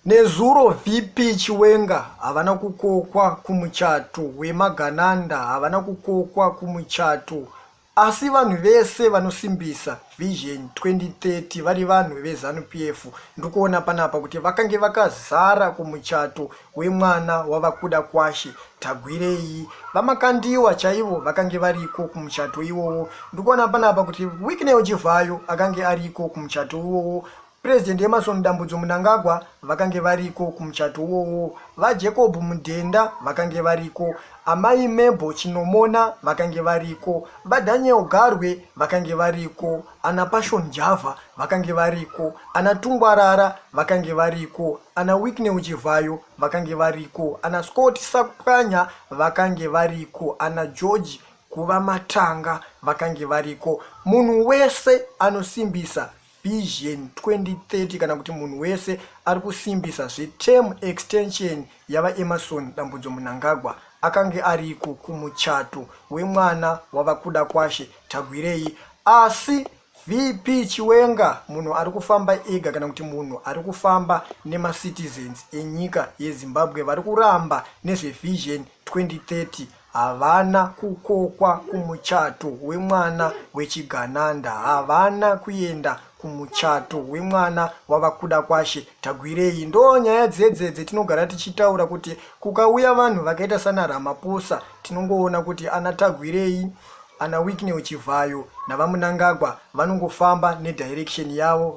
Nezuro VP Chiwenga havana kukokwa kumuchato weMagananda, havana kukokwa kumuchato, asi vanhu vese vanosimbisa Vision 2030 vari vanhu veZANU-PF. Ndikuona panapa kuti vakange vakazara kumuchato wemwana wavakuda kwashe Tagwirei. Vamakandiwa chaivo vakange variko kumuchato iwowo. Ndikuona panapa kuti Wicknell Chivayo akange ariko kumuchato iwowo. President Emmerson Dambudzo Mnangagwa vakange variko kumuchato uwowo, vaJacob Mudhenda vakange variko, amai Mebo Chinomona vakange variko, vaDaniel Garwe vakange variko, ana Passion Java vakange variko, ana Tungwarara vakange variko, ana Wicknell Chivayo vakange variko, ana Scott Sakanya vakange variko, ana George Kuva Matanga vakange variko. Munhu wese anosimbisa Vision 2030 kana kuti munhu wese ari kusimbisa zveterm extension yava Emmerson Dambudzo Mnangagwa akange ariko kumuchato wemwana wavakuda kwashe Tagwirei. Asi VP Chiwenga munhu ari kufamba ega kana kuti munhu ari kufamba nemacitizens enyika yeZimbabwe vari kuramba nezveVision 2030 havana kukokwa kumuchato wemwana wechigananda, havana kuenda kumuchato wemwana wavakuda kwashe Tagwirei. Ndo nyaya dzedzedze tinogara tichitaura kuti kukauya vanhu vakaita sana Ramaphosa tinongoona kuti ana Tagwirei, ana Wicknell Chivayo navaMnangagwa vanongofamba nedirection yavo.